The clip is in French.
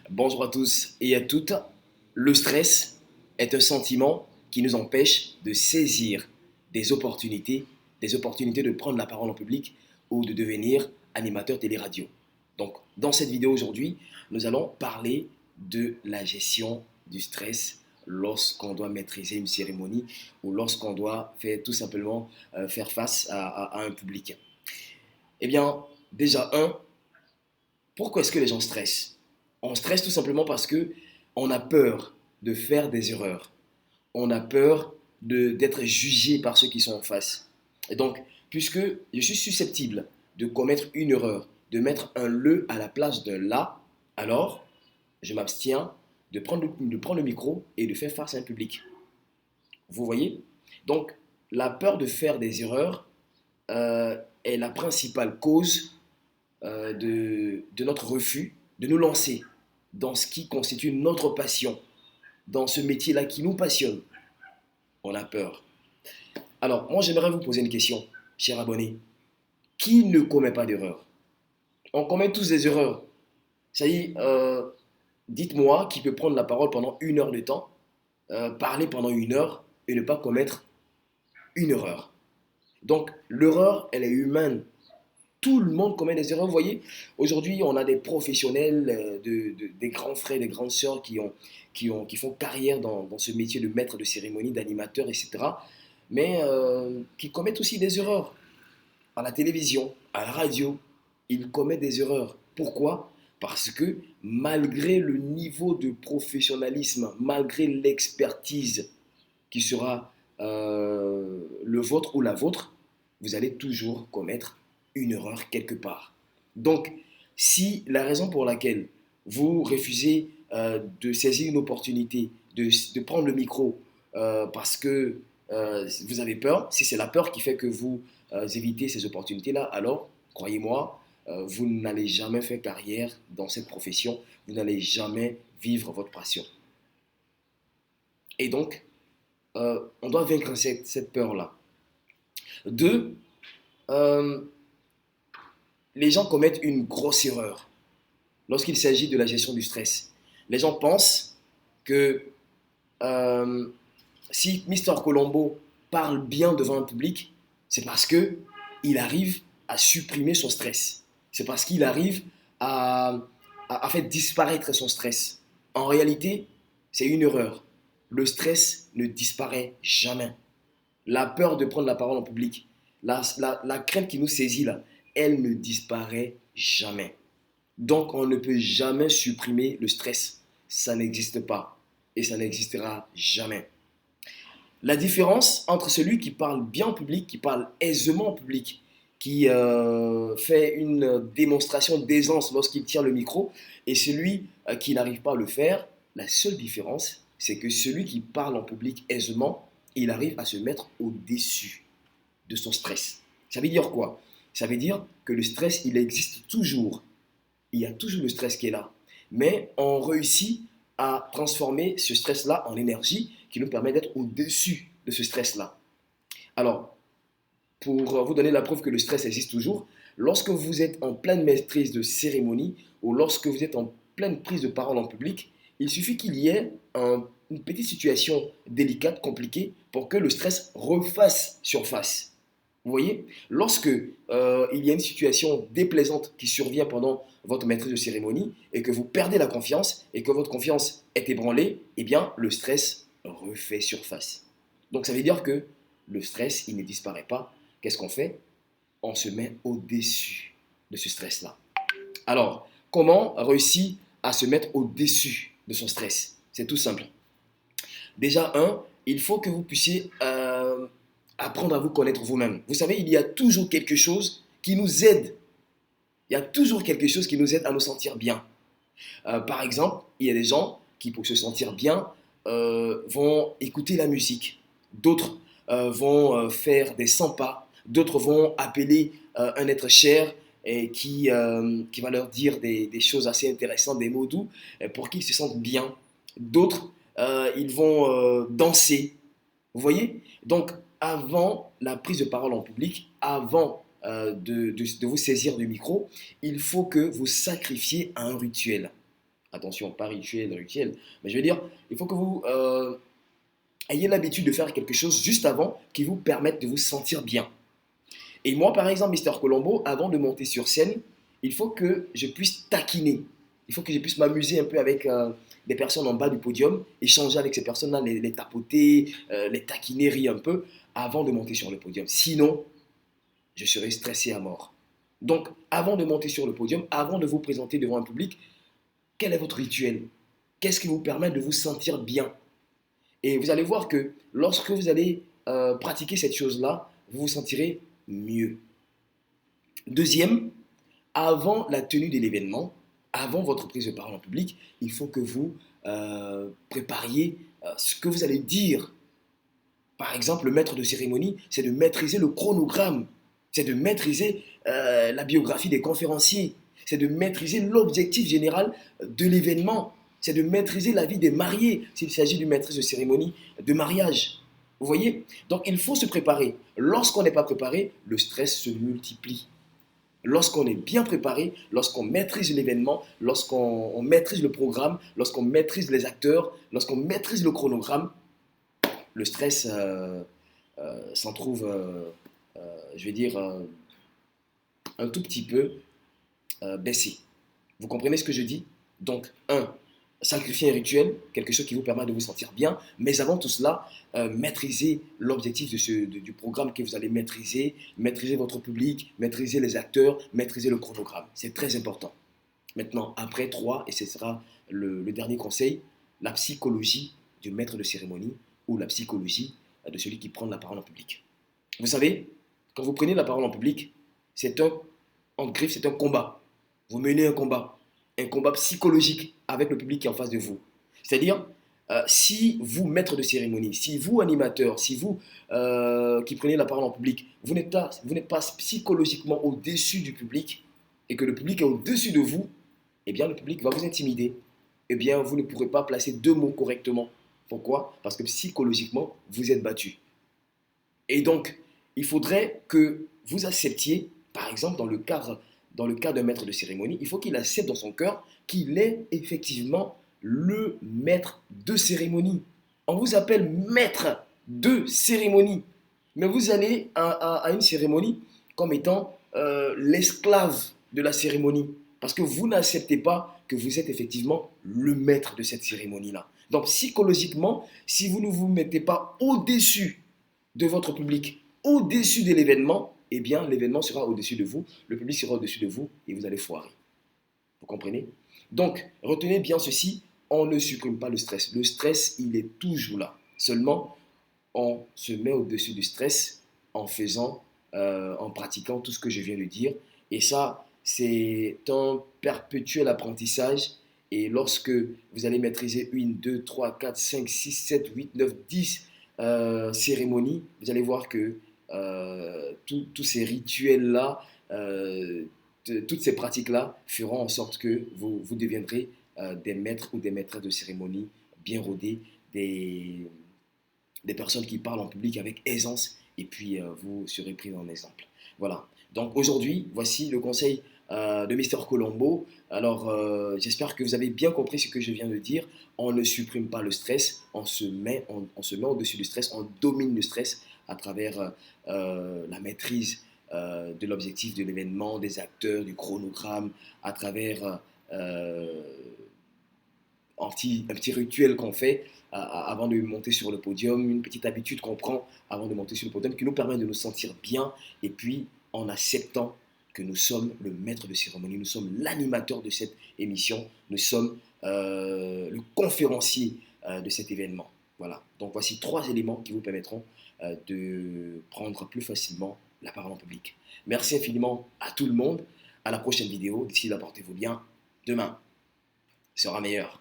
Bonjour à tous et à toutes. Le stress est un sentiment qui nous empêche de saisir des opportunités de prendre la parole en public ou de devenir animateur télé-radio. Donc, dans cette vidéo aujourd'hui, nous allons parler de la gestion du stress lorsqu'on doit maîtriser une cérémonie ou lorsqu'on doit faire tout simplement faire face à un public. Eh bien, déjà, pourquoi est-ce que les gens stressent? On stresse tout simplement parce que on a peur de faire des erreurs. On a peur d'être jugé par ceux qui sont en face. Et donc, puisque je suis susceptible de commettre une erreur, de mettre un le à la place d'un la, alors je m'abstiens de prendre le micro et de faire face à un public. Vous voyez? Donc, la peur de faire des erreurs est la principale cause de notre refus de nous lancer dans ce qui constitue notre passion, dans ce métier-là qui nous passionne. On a peur. Alors, moi, j'aimerais vous poser une question, cher abonné. Qui ne commet pas d'erreur? On commet tous des erreurs. Ça y est, dites-moi qui peut prendre la parole pendant 1 heure de temps, parler pendant 1 heure et ne pas commettre une erreur. Donc, l'erreur, elle est humaine. Tout le monde commet des erreurs. Vous voyez, aujourd'hui, on a des professionnels, des grands frères, des grandes sœurs qui font carrière dans ce métier de maître de cérémonie, d'animateur, etc. Mais qui commettent aussi des erreurs. À la télévision, à la radio, ils commettent des erreurs. Pourquoi? Parce que malgré le niveau de professionnalisme, malgré l'expertise qui sera le vôtre ou la vôtre, vous allez toujours commettre une erreur quelque part. Donc, si la raison pour laquelle vous refusez de saisir une opportunité, de prendre le micro parce que vous avez peur, si c'est la peur qui fait que vous évitez ces opportunités-là, alors, croyez-moi, vous n'allez jamais faire carrière dans cette profession, vous n'allez jamais vivre votre passion. Et donc, on doit vaincre cette peur-là. Deux, euh, les gens commettent une grosse erreur lorsqu'il s'agit de la gestion du stress. Les gens pensent que euh, si Mister Colombo parle bien devant un public, c'est parce que il arrive à supprimer son stress. C'est parce qu'il arrive à faire disparaître son stress. En réalité, c'est une erreur. Le stress ne disparaît jamais. La peur de prendre la parole en public, la crainte qui nous saisit là, elle ne disparaît jamais. Donc on ne peut jamais supprimer le stress. Ça n'existe pas et ça n'existera jamais. La différence entre celui qui parle bien en public, qui parle aisément en public, qui fait une démonstration d'aisance lorsqu'il tient le micro, et celui qui n'arrive pas à le faire, la seule différence, c'est que celui qui parle en public aisément, il arrive à se mettre au-dessus de son stress. Ça veut dire quoi? Ça veut dire que le stress, il existe toujours. Il y a toujours le stress qui est là. Mais on réussit à transformer ce stress-là en énergie qui nous permet d'être au-dessus de ce stress-là. Alors, pour vous donner la preuve que le stress existe toujours, lorsque vous êtes en pleine maîtrise de cérémonie ou lorsque vous êtes en pleine prise de parole en public, il suffit qu'il y ait une petite situation délicate, compliquée, pour que le stress refasse surface. Vous voyez, lorsque il y a une situation déplaisante qui survient pendant votre maîtrise de cérémonie et que vous perdez la confiance et que votre confiance est ébranlée, eh bien, le stress refait surface. Donc, ça veut dire que le stress, il ne disparaît pas. Qu'est-ce qu'on fait? On se met au-dessus de ce stress-là. Alors, comment réussir à se mettre au-dessus de son stress? C'est tout simple. Déjà, il faut que vous puissiez apprendre à vous connaître vous-même. Vous savez, il y a toujours quelque chose qui nous aide. Il y a toujours quelque chose qui nous aide à nous sentir bien. Par exemple, il y a des gens qui, pour se sentir bien, vont écouter la musique. D'autres vont faire des 100 pas. D'autres vont appeler un être cher et qui va leur dire des choses assez intéressantes, des mots doux, pour qu'ils se sentent bien. D'autres, ils vont danser. Vous voyez? Donc, avant la prise de parole en public, avant de vous saisir du micro, il faut que vous sacrifiez à un rituel. Attention, pas rituel, rituel. Mais je veux dire, il faut que vous ayez l'habitude de faire quelque chose juste avant qui vous permette de vous sentir bien. Et moi, par exemple, Mister Colombo, avant de monter sur scène, il faut que je puisse taquiner. Il faut que je puisse m'amuser un peu avec des personnes en bas du podium, échanger avec ces personnes-là, les tapoter, les taquiner, rire un peu, avant de monter sur le podium. Sinon, je serai stressé à mort. Donc, avant de monter sur le podium, avant de vous présenter devant un public, quel est votre rituel? Qu'est-ce qui vous permet de vous sentir bien? Et vous allez voir que lorsque vous allez pratiquer cette chose-là, vous vous sentirez mieux. Deuxième, avant la tenue de l'événement, avant votre prise de parole en public, il faut que vous prépariez ce que vous allez dire. Par exemple, le maître de cérémonie, c'est de maîtriser le chronogramme, c'est de maîtriser la biographie des conférenciers, c'est de maîtriser l'objectif général de l'événement, c'est de maîtriser la vie des mariés s'il s'agit d'une maîtrise de cérémonie de mariage. Vous voyez? Donc il faut se préparer. Lorsqu'on n'est pas préparé, le stress se multiplie. Lorsqu'on est bien préparé, lorsqu'on maîtrise l'événement, lorsqu'on maîtrise le programme, lorsqu'on maîtrise les acteurs, lorsqu'on maîtrise le chronogramme, le stress s'en trouve, je vais dire, un tout petit peu baissé. Vous comprenez ce que je dis? Donc, un, sacrifier un rituel, quelque chose qui vous permet de vous sentir bien, mais avant tout cela, maîtriser l'objectif du programme que vous allez maîtriser votre public, maîtriser les acteurs, maîtriser le chronogramme. C'est très important. Maintenant, après 3, et ce sera le dernier conseil, la psychologie du maître de cérémonie ou la psychologie de celui qui prend la parole en public. Vous savez, quand vous prenez la parole en public, c'est en griffe, c'est un combat. Vous menez un combat psychologique avec le public qui est en face de vous. C'est-à-dire, si vous, maître de cérémonie, si vous, animateur, si vous, qui prenez la parole en public, vous n'êtes pas psychologiquement au-dessus du public et que le public est au-dessus de vous, eh bien, le public va vous intimider. Eh bien, vous ne pourrez pas placer deux mots correctement. Pourquoi? Parce que psychologiquement, vous êtes battu. Et donc, il faudrait que vous acceptiez, par exemple, dans le cas d'un maître de cérémonie, il faut qu'il accepte dans son cœur qu'il est effectivement le maître de cérémonie. On vous appelle maître de cérémonie. Mais vous allez à une cérémonie comme étant l'esclave de la cérémonie. Parce que vous n'acceptez pas que vous êtes effectivement le maître de cette cérémonie-là. Donc psychologiquement, si vous ne vous mettez pas au-dessus de votre public, au-dessus de l'événement, eh bien l'événement sera au-dessus de vous, le public sera au-dessus de vous et vous allez foirer. Vous comprenez? Donc, retenez bien ceci, on ne supprime pas le stress. Le stress, il est toujours là. Seulement, on se met au-dessus du stress en pratiquant tout ce que je viens de dire. Et ça, c'est un perpétuel apprentissage. Et lorsque vous allez maîtriser une, deux, trois, quatre, cinq, six, sept, huit, neuf, 10 cérémonies, vous allez voir que tous ces rituels-là, toutes ces pratiques-là feront en sorte que vous deviendrez des maîtres ou des maîtresses de cérémonie bien rodés, des personnes qui parlent en public avec aisance et puis vous serez pris en exemple. Voilà. Donc aujourd'hui, voici le conseil de Mister Colombo. Alors j'espère que vous avez bien compris ce que je viens de dire. On ne supprime pas le stress, on se met au-dessus du stress, on domine le stress à travers la maîtrise de l'objectif de l'événement, des acteurs, du chronogramme, à travers un petit rituel qu'on fait avant de monter sur le podium, une petite habitude qu'on prend avant de monter sur le podium qui nous permet de nous sentir bien et puis en acceptant que nous sommes le maître de cérémonie, nous sommes l'animateur de cette émission, nous sommes le conférencier de cet événement. Voilà, donc voici 3 éléments qui vous permettront de prendre plus facilement la parole en public. Merci infiniment à tout le monde, à la prochaine vidéo, d'ici là portez-vous bien, demain sera meilleur.